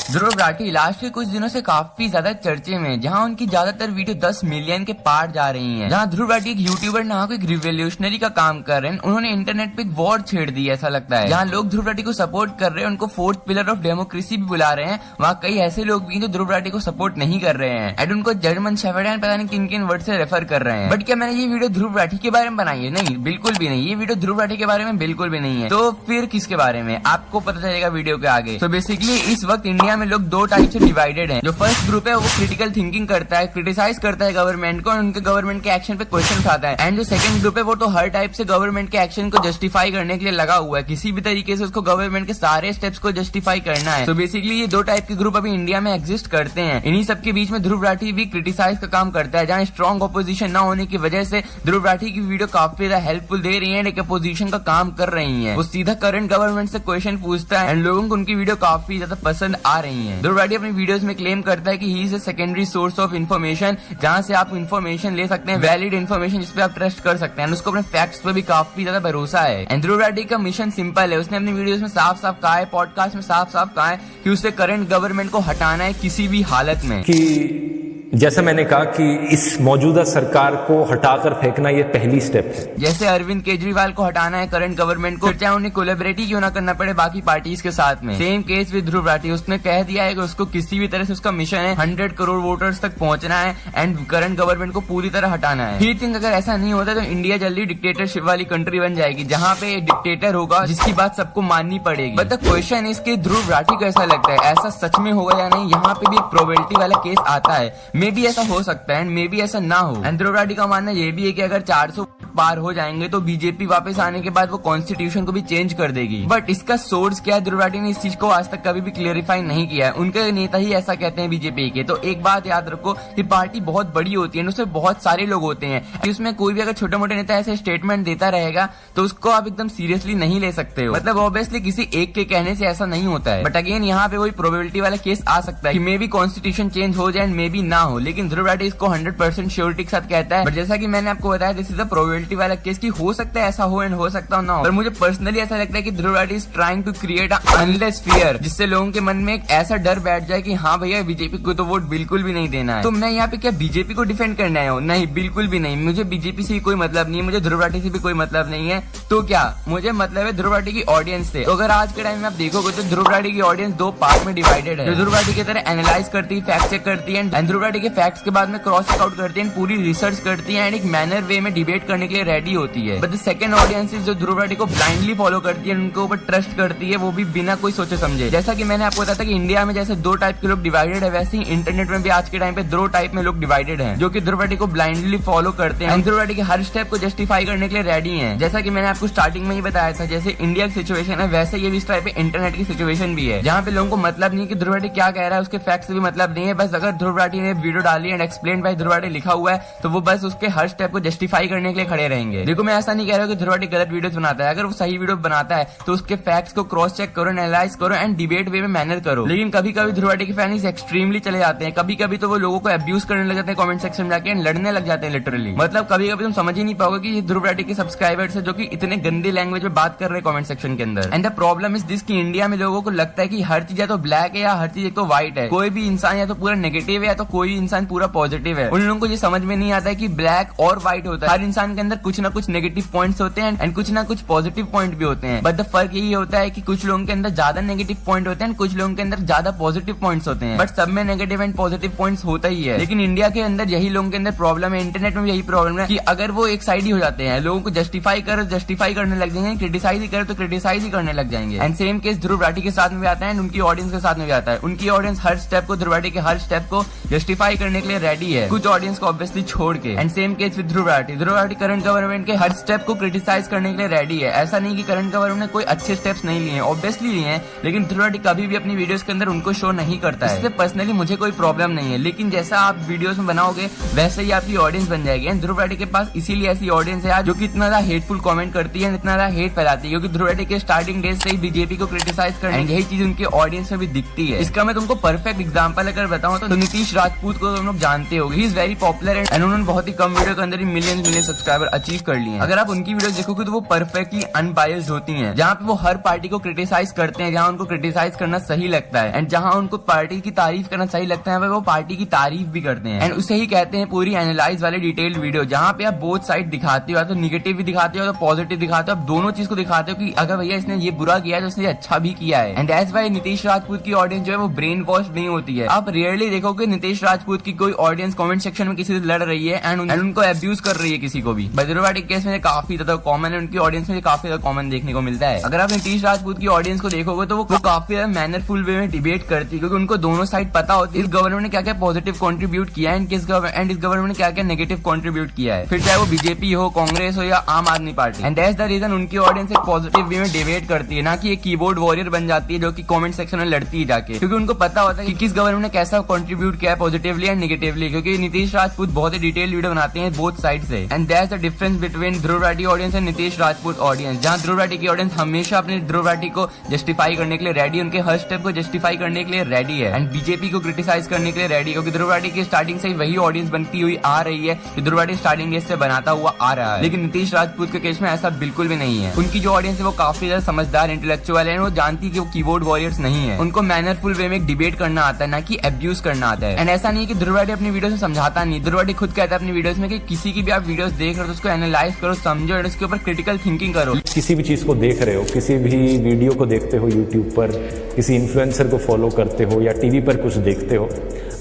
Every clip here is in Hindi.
ध्रुव राठी लास्ट के कुछ दिनों से काफी ज्यादा चर्चे में, जहां उनकी ज्यादातर वीडियो 10 मिलियन के पार जा रही हैं। जहां ध्रुव राठी एक यूट्यूबर ना एक रिवोल्यूशनरी का काम कर रहे हैं, उन्होंने इंटरनेट पे एक वॉर छेड़ दी ऐसा लगता है। जहां लोग ध्रुव राठी को सपोर्ट कर रहे हैं, उनको फोर्थ पिलर ऑफ डेमोक्रेसी भी बुला रहे हैं, वहाँ कई ऐसे लोग भी जो ध्रुव राठी को सपोर्ट नहीं कर रहे हैं एंड उनको जर्मन शेफर्ड एंड पता नहीं किन किन वर्ड से रेफर कर रहे हैं। बट क्या मैंने ये वीडियो ध्रुव राठी के बारे में बनाई है? नहीं, बिल्कुल भी नहीं। ये वीडियो ध्रुव राठी के बारे में बिल्कुल भी नहीं है। तो फिर किसके बारे में आपको पता चलेगा वीडियो के आगे। तो बेसिकली इस वक्त इंडिया में लोग दो टाइप से डिवाइडेड हैं। जो फर्स्ट ग्रुप है वो क्रिटिकल थिंकिंग करता है, क्रिटिसाइज करता है गवर्नमेंट को और उनके गवर्नमेंट के एक्शन पे क्वेश्चन उठाता है। एंड जो सेकंड ग्रुप है वो तो हर टाइप से गवर्नमेंट के एक्शन को जस्टिफाई करने के लिए लगा हुआ है, किसी भी तरीके से उसको गवर्नमेंट के सारे स्टेप्स को जस्टिफाई करना है। तो बेसिकली ये दो टाइप के ग्रुप अभी इंडिया में एग्जिस्ट करते हैं। इन्हीं सबके बीच में ध्रुव राठी भी क्रिटिसाइज का काम करता है, जहाँ स्ट्रॉन्ग अपोजिशन न होने की वजह से ध्रुव राठी की वीडियो काफी ज्यादा हेल्पफुल दे रही है, एक अपोजिशन का काम कर रही है। वो सीधा करंट गवर्नमेंट से क्वेश्चन पूछता है एंड लोगों को उनकी वीडियो काफी ज्यादा पसंद आ रही है। ध्रुव राठी अपनी वीडियोस में क्लेम करता है कि he is a secondary source of information, जहां से आप इन्फॉर्मेशन ले सकते हैं, वैलिड इन्फॉर्मेशन जिसपे आप ट्रस्ट कर सकते हैं। उसको अपने फैक्ट्स पे भी काफी ज्यादा भरोसा है। एंड ध्रुव राठी का मिशन सिंपल है, उसने अपनी वीडियोस में साफ साफ कहा है, पॉडकास्ट में साफ साफ कहा है कि उसे करंट गवर्नमेंट को हटाना है किसी भी हालत में। कि जैसा मैंने कहा कि इस मौजूदा सरकार को हटाकर फेंकना ये पहली स्टेप है। जैसे अरविंद केजरीवाल को हटाना है करंट गवर्नमेंट को, चाहे उन्हें कोलैबोरेट ही क्यों ना करना पड़े बाकी पार्टीज के साथ में। Same case with Dhruv Rathee, उसने कह दिया है कि उसको किसी भी तरह से उसका मिशन है 100 करोड़ वोटर्स तक पहुंचना है एंड करंट गवर्नमेंट को पूरी तरह हटाना है। ही थिंक अगर ऐसा नहीं होता तो इंडिया जल्दी डिक्टेटरशिप वाली कंट्री बन जाएगी, जहाँ पे डिक्टेटर होगा जिसकी बात सबको माननी पड़ेगी। बट द क्वेश्चन इज कि ध्रुव राठी को ऐसा लगता है ऐसा सच में होगा या नहीं। यहाँ पे भी एक प्रोबेबिलिटी वाला केस आता है, मे बी ऐसा हो सकता है एंड मे बी ऐसा ना हो। एंड ध्रुव राठी का मानना ये भी है कि अगर 400 पार हो जाएंगे तो बीजेपी वापस आने के बाद वो कॉन्स्टिट्यूशन को भी चेंज कर देगी। बट इसका सोर्स क्या है, ध्रुव राठी ने इस चीज को आज तक कभी भी क्लियरिफाई नहीं किया है। उनके नेता ही ऐसा कहते हैं बीजेपी के। तो एक बात याद रखो कि पार्टी बहुत बड़ी होती है, उसमें बहुत सारे लोग होते हैं, उसमें कोई भी अगर छोटे मोटे नेता ऐसे स्टेटमेंट देता रहेगा तो उसको आप एकदम सीरियसली नहीं ले सकते हो। मतलब ऑब्वियसली किसी एक के कहने से ऐसा नहीं होता है। बट अगेन यहाँ पे वही प्रोबेबिलिटी वाला केस आ सकता है कि मे बी कॉन्स्टिट्यूशन चेंज हो जाए एंड मे बी ना हो। लेकिन ध्रुव राठी इसको 100% श्योरिटी के साथ कहता है। बट जैसा कि मैंने आपको बताया, दिस इज द प्रोबेबिलिटी वाला केस की हो सकता है ऐसा हो एंड हो सकता ना हो। पर मुझे पर्सनली ऐसा लगता है कि Dhruv Rathee is trying to create unless fear, जिससे लोगों के मन में एक ऐसा डर बैठ जाए कि हाँ भैया बीजेपी को तो वोट बिल्कुल भी नहीं देना है। तो मैं यहाँ पे क्या बीजेपी को डिफेंड करने आया हूँ? नहीं, बिल्कुल भी नहीं। मुझे बीजेपी से कोई मतलब नहीं है, मुझे ध्रुव राठी से भी कोई मतलब नहीं है। तो क्या मुझे मतलब है ध्रुव राठी की ऑडियंस से। तो अगर आज के टाइम में आप देखोगे तो ध्रुव राठी की ऑडियंस दो पार्ट में डिवाइडेड है। जो ध्रुव राठी की तरह एनालाइज करती है, फैक्ट चेक करती है एंड ध्रुव राठी के फैक्ट्स के बाद में क्रॉस चेक आउट करती है, पूरी रिसर्च करती है एंड एक मैनर वे में डिबेट करने के लिए रेडी होती है। बट द सेकंड ऑडियंस जो ध्रुव राठी को ब्लाइंडली फॉलो करती है, उनके ऊपर ट्रस्ट करती है, वो भी बिना कोई सोचे समझे। जैसा कि मैंने आपको बताया था कि इंडिया में जैसे दो टाइप के लोग डिवाइडेड है, वैसे ही इंटरनेट में भी आज के टाइम पे दो टाइप में लोग डिवाइडेड हैं, जो कि ध्रुव राठी को ब्लाइंडली फॉलो करते हैं, ध्रुव राठी के हर स्टेप को जस्टिफाई करने के लिए रेडी हैं। जैसा कि मैंने आपको स्टार्टिंग में ही बताया था, जैसे इंडिया की सिचुएशन है वैसे ये भी इस टाइप पे इंटरनेट की सिचुएशन भी है, जहाँ पे लोगों को मतलब नहीं कि ध्रुव राठी क्या कह रहा है, उसके फैक्ट्स भी मतलब नहीं है। बस अगर ध्रुव राठी ने वीडियो डाली and explain by Dhruv Rathee लिखा हुआ है तो वो बस उसके हर स्टेप को जस्टिफाई करने के लिए खड़े रहेंगे। देखो मैं ऐसा नहीं कह रहा हूँ कि ध्रुव राठी गलत वीडियोस बनाता है। अगर वो सही वीडियो बनाता है तो उसके फैक्ट्स को क्रॉस चेक करो, एनालाइज करो एंड डिबेट वे में मैनर करो। लेकिन कभी कभी ध्रुव राठी के फैन एक्सट्रीमली चले जाते हैं। कभी कभी तो वो लोगों को अब्यूज करने लग जाते हैं कमेंट सेक्शन में जाके, लड़ने लग जाते हैं लिटरली। मतलब कभी कभी तुम समझ ही नहीं पाओगे कि ये ध्रुव राठी के सब्सक्राइबर्स है जो कि इतने गंदी लैंग्वेज में बात कर रहे हैं कमेंट सेक्शन के अंदर। And the problem is this कि इंडिया में लोगों को लगता है कि हर चीज या तो ब्लैक है या हर चीज एक तो व्हाइट है। कोई भी इंसान या तो पूरा नेगेटिव है या तो कोई इंसान पूरा पॉजिटिव है। उन लोगों को ये समझ में नहीं आता है कि ब्लैक और व्हाइट होता है। हर इंसान के अंदर कुछ ना कुछ नेगेटिव पॉइंट्स होते हैं एंड कुछ ना कुछ पॉजिटिव पॉइंट भी होते हैं। बट द फर्क यही होता है कि कुछ लोगों के अंदर ज्यादा नेगेटिव पॉइंट होते हैं, कुछ लोगों के अंदर ज्यादा पॉजिटिव पॉइंट्स होते हैं। बट सब में नेगेटिव एंड पॉजिटिव पॉइंट्स होता ही है। लेकिन इंडिया के अंदर यही लोगों के अंदर प्रॉब्लम है, इंटरनेट में भी यही प्रॉब्लम है कि अगर वो एक साइड ही हो जाते हैं, लोगों को जस्टिफाई करने लग जाएंगे, क्रिटिसाइज ही करे तो क्रिटिसाइज ही करने लग जाएंगे। And same case Dhruv Rathee के साथ में भी आता है एंड उनकी ऑडियंस के साथ में भी आता है। उनकी ऑडियंस हर स्टेप को, ध्रुव राठी के हर स्टेप को जस्टिफाई करने के लिए रेडी है, कुछ ऑडियंस को ऑब्वियसली छोड़ के। And same case with Dhruv Rathee current government के हर स्टेप को क्रिटिसाइज करने के लिए रेडी है। ऐसा नहीं कि करंट गवर्नमेंट ने कोई अच्छे स्टेप्स नहीं लिए हैं, ऑब्वियसली लिए हैं, लेकिन ध्रुव राठी कभी भी अपनी वीडियोस के अंदर उनको शो नहीं करता है। इससे पर्सनली मुझे कोई प्रॉब्लम नहीं है, लेकिन जैसा आप वीडियोस में बनाओगे वैसे ही आपकी ऑडियंस बन जाएगी। एंड ध्रुव राठी के पास इसीलिए ऐसी ऑडियंस है जो कि इतना ज्यादा हेटफुल कमेंट करती है, इतना ज्यादा हेट फैलाती है, क्योंकि ध्रुव राठी के स्टार्टिंग डेज से ही बीजेपी को क्रिटिसाइज करने यही चीज उनके ऑडियंस में भी दिखती है। इसका मैं तुमको परफेक्ट एग्जांपल अगर बताऊं तो नीतीश राजपूत को तुम लोग जानते हो, he is very popular and उन्होंने बहुत ही कम वीडियो के अंदर ही मिलियन सब्सक्राइबर ऊपर अचीव कर लिए हैं। अगर आप उनकी वीडियोस देखोगे तो वो परफेक्टली अनबायस्ड होती हैं, जहाँ पे वो हर पार्टी को क्रिटिसाइज करते हैं, जहाँ उनको क्रिटिसाइज करना सही लगता है एंड जहाँ उनको पार्टी की तारीफ करना सही लगता है वो पार्टी की तारीफ भी करते हैं। एंड उसे ही कहते हैं पूरी एनालाइज वाले डिटेल्ड वीडियो, जहाँ पे आप बोथ साइड दिखाते हो, या तो निगेटिव भी दिखाते हो या तो पॉजिटिव दिखाते हो, आप दोनों चीज को दिखाते हो कि अगर भैया इसने ये बुरा किया है तो इसने अच्छा भी किया है। And that's why Nitish Rajput की ऑडियंस जो है वो ब्रेन वॉश नहीं होती है। आप रेयरली देखोगे नीतीश राजपूत की कोई ऑडियंस कमेंट सेक्शन में किसी से लड़ रही है एंड उनको अब्यूज कर रही है किसी को भी। बद्रुवाटी केस में काफी ज्यादा कॉमन है, उनकी ऑडियंस में काफी ज्यादा कॉमन देखने को मिलता है। अगर आप नीतीश राजपूत की ऑडियंस को देखोगे तो वो काफी ज्यादा मैनरफुल वे में डिबेट करती है, क्योंकि उनको दोनों साइड पता होती है इस गवर्नमेंट ने क्या क्या पॉजिटिव कंट्रीब्यूट किया है इस गवर्नमेंट ने क्या क्या नेगेटिव कंट्रीब्यूट किया है, फिर चाहे वो बीजेपी हो, कांग्रेस हो या Aam Aadmi Party. And that's the reason उनकी ऑडियंस एक पॉजिटिव वे में डिबेट करती है, ना कि एक कीबोर्ड वॉरियर बन जाती है जो कि कमेंट सेक्शन में लड़ती है जाके, क्योंकि उनको पता होता है कि किस गवर्नमेंट ने कैसा कंट्रीब्यूट किया है पॉजिटिवली एंड नेगेटिवली। क्योंकि नीतीश राजपूत बहुत ही डिटेल वीडियो बनाते हैं बोथ साइड से। And that's the difference between Dhruv Rathee audience and Nitish Rajput audience, जहां ध्रुव राठी की ऑडियंस हमेशा अपने ध्रुव राठी को जस्टिफाई करने के लिए रेडी, उनके हर स्टेप को जस्टिफाई करने के लिए रेडी है एंड बीजेपी को क्रिटिसाइज करने के लिए रेडी, क्योंकि ध्रुव राठी की स्टार्टिंग से ही वही ऑडियंस बनती हुई आ रही है जो ध्रुव राठी स्टार्टिंग डेज से बनाता हुआ आ रहा है। लेकिन नीतीश राजपूत के केस में ऐसा बिल्कुल भी नहीं है। उनकी जो ऑडियंस है वो काफी ज्यादा समझदार इंटेलेक्चुअल है, वो जानती है कि वो कीबोर्ड वॉरियर्स नहीं है, उनको मैनरफुल वे में डिबेट करना आता है, ना कि अब्यूज करना आता है। एंड ऐसा नहीं है कि ध्रुव राठी अपनी वीडियोस में समझाता नहीं, ध्रुव राठी खुद कहता है अपनी वीडियोस में कि किसी की भी आप वीडियोस देख रहे हो तो उसको एनालाइज करो, समझो और उसके ऊपर क्रिटिकल थिंकिंग करो। किसी भी चीज को देख रहे हो, किसी भी वीडियो को देखते हो यूट्यूब पर, किसी इन्फ्लुएंसर को फॉलो करते हो या टीवी पर कुछ देखते हो,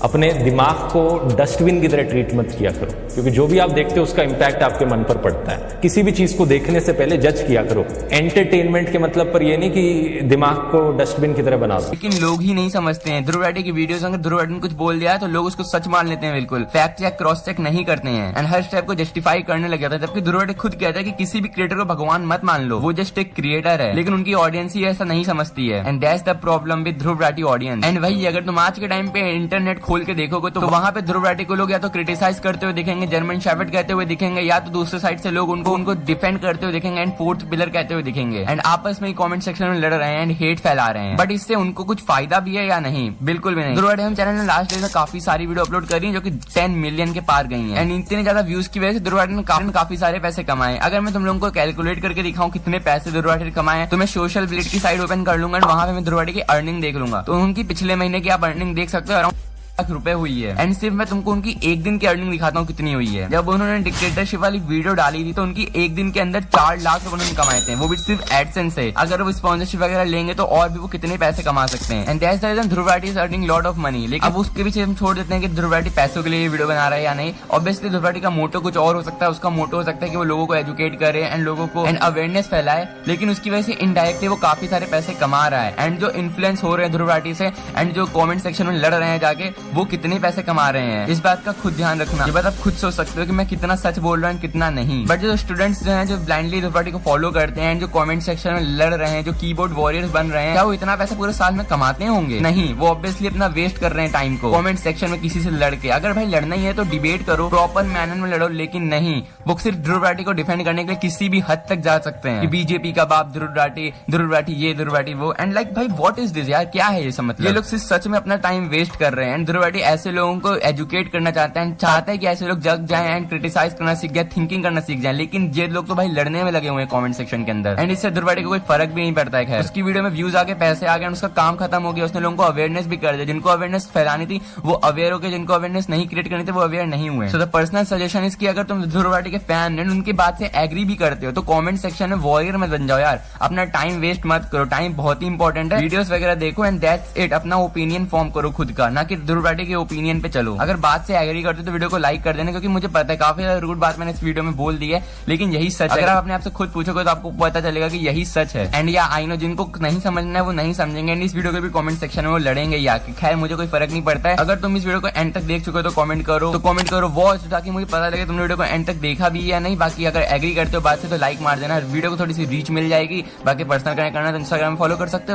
अपने दिमाग को डस्टबिन की तरह ट्रीट मत किया करो, क्योंकि जो भी आप देखते हो उसका इंपैक्ट आपके मन पर पड़ता है। किसी भी चीज को देखने से पहले जज किया करो। एंटरटेनमेंट के मतलब पर यह नहीं कि दिमाग को डस्टबिन की तरह बना दो। लेकिन लोग ही नहीं समझते हैं। ध्रुव राठी की वीडियोस अगर ध्रुव राठी ने कुछ बोल दिया है तो लोग उसको सच मान लेते हैं, बिल्कुल फैक्ट चेक क्रॉस चेक नहीं करते हैं एंड हर स्टेप को जस्टिफाई करने लग जाता है। जबकि ध्रुव राठी खुद कहता है कि किसी भी क्रिएटर को भगवान मत मान लो, वो जस्ट एक क्रिएटर है, लेकिन उनकी ऑडियंस ही ऐसा नहीं समझती है। And that's the problem with Dhruv Rathee audience. And वही अगर तुम आज के टाइम पे इंटरनेट खोल के देखोगे तो वहां पे ध्रुव राठी को लोग या तो क्रिटिसाइज करते हुए दिखेंगे, जर्मन शेफर्ड कहते हुए दिखेंगे, या तो दूसरे साइड से लोग उनको डिफेंड करते हुए दिखेंगे एंड फोर्थ पिलर कहते हुए दिखेंगे एंड आपस में कमेंट सेक्शन में लड़ रहे हैं एंड हेट फैला रहे हैं। बट इससे उनको कुछ फायदा भी है या नहीं? बिल्कुल भी नहीं। ध्रुव राठी हम चैनल ने लास्ट डे में काफी सारी वीडियो अपलोड करी जो कि 10 मिलियन के पार गई हैं एंड इतने ज्यादा व्यूज की वजह से ध्रुव राठी ने काफी सारे पैसे कमाए। अगर मैं तुम लोगों को कैलकुलेट करके दिखाऊं कितने पैसे ध्रुव राठी ने कमाए तो मैं सोशल ब्लेड की साइड ओपन कर लूंगा, वहां पे मैं ध्रुव राठी की अर्निंग देख लूंगा, तो उनकी पिछले महीने की आप अर्निंग देख सकते हो, अराउंड ₹1 हुई है। एंड सिर्फ मैं तुमको उनकी एक दिन की अर्निंग दिखाता हूँ कितनी हुई है। जब उन्होंने डिक्टेटरशिप वाली वीडियो डाली थी तो उनकी एक दिन के अंदर 4 लाख उन्होंने कमाए थे, वो भी सिर्फ एडसेंस से। अगर वो स्पॉन्सरशिप वगैरह लेंगे तो और भी वो कितने पैसे कमा सकते हैं। And that's the reason Dhruv Rathee is earning lot of money. लेकिन अब उसके पीछे हम छोड़ देते हैं कि ध्रुव राठी पैसों के लिए वीडियो बना रहा है या नहीं। ऑब्वियसली ध्रुव राठी का मोटो कुछ और हो सकता है, उसका मोटो हो सकता है कि वो लोगों को एजुकेट करे एंड लोगों को एंड अवेयरनेस फैलाए, लेकिन उसकी वजह से इनडायरेक्टली वो काफी सारे पैसे कमा रहा है। एंड जो इन्फ्लुएंस हो रहे हैं ध्रुव राठी से एंड जो कमेंट सेक्शन में लड़ रहे हैं जाके, वो कितने पैसे कमा रहे हैं, इस बात का खुद ध्यान रखना। ये बात आप खुद सोच सकते हो कि मैं कितना सच बोल रहा हूँ कितना नहीं। बट जो स्टूडेंट्स जो हैं जो ब्लाइंडली ध्रुव राठी को फॉलो करते हैं, जो कमेंट सेक्शन में लड़ रहे हैं, जो कीबोर्ड वॉरियर्स बन रहे हैं, क्या वो इतना पैसा पूरे साल में कमाते होंगे? नहीं, वो ऑब्वियसली अपना वेस्ट कर रहे हैं टाइम को कमेंट सेक्शन में किसी से लड़के। अगर भाई लड़ना ही है तो डिबेट करो, प्रॉपर मैनर में लड़ो, लेकिन नहीं, वो सिर्फ ध्रुव राठी को डिफेंड करने के लिए किसी भी हद तक जा सकते हैं कि बीजेपी का बाप ध्रुव राठी ये ध्रुव राठी वो। एंड लाइक भाई व्हाट इज दिस यार, क्या है ये सब? मतलब ये लोग सिर्फ सच में अपना टाइम वेस्ट कर रहे हैं। एंड ध्रुव राठी ऐसे लोगों को एजुकेट करना चाहता है कि ऐसे लोग जग जाएं एंड क्रिटिसाइज करना सीख जाए, थिंकिंग करना सीख जाएं। लेकिन ये लोग तो भाई लड़ने में लगे हुए हैं कमेंट सेक्शन के अंदर एंड इससे ध्रुव राठी को कोई फर्क भी नहीं पड़ता है। उसकी वीडियो में व्यूज आके पैसे आ गए, उसका काम खत्म हो गया, उसने लोगों को अवेयरनेस भी कर दिया। जिनको अवेयरनेस फैलानी थी वो अवेयर हो गए, जिनको अवेयरनेस नहीं क्रिएट करनी थी वो अवेयर नहीं हुए। So the personal suggestion is कि अगर तुम ध्रुव राठी के फैन एंड उनकी बात से एग्री भी करते हो तो कमेंट सेक्शन में वॉरियर मत बन जाओ यार, अपना टाइम वेस्ट मत करो। टाइम बहुत ही इंपॉर्टेंट है, वीडियोस वगैरह देखो एंड दैट्स इट। अपना ओपिनियन फॉर्म करो खुद का, ना कि ध्रुव राठी के ओपिनियन पे चलो। अगर बात से एग्री करते हो तो वीडियो को लाइक कर देना, क्योंकि मुझे पता है काफी ज्यादा रूड बात मैंने इस वीडियो में बोल दी है, लेकिन यही सच है। अगर आप अपने आप से खुद पूछोगे तो आपको पता चलेगा कि यही सच है। एंड या आई नो जिनको नहीं समझना है वो नहीं समझेंगे एंड इस वीडियो के भी कमेंट सेक्शन में वो लड़ेंगे या खैर मुझे कोई फर्क नहीं पड़ता है। अगर तुम इस वीडियो को एंड तक देख चुके हो तो कमेंट करो वॉच, ताकि मुझे पता लगे तुमने वीडियो को एंड तक देखा भी या नहीं। बाकी अगर एग्री करते हो बात से तो लाइक मार देना, वीडियो को थोड़ी सी रीच मिल जाएगी। बाकी पर्सनल कनेक्ट करना तो इंस्टाग्राम में फॉलो कर सकते हो।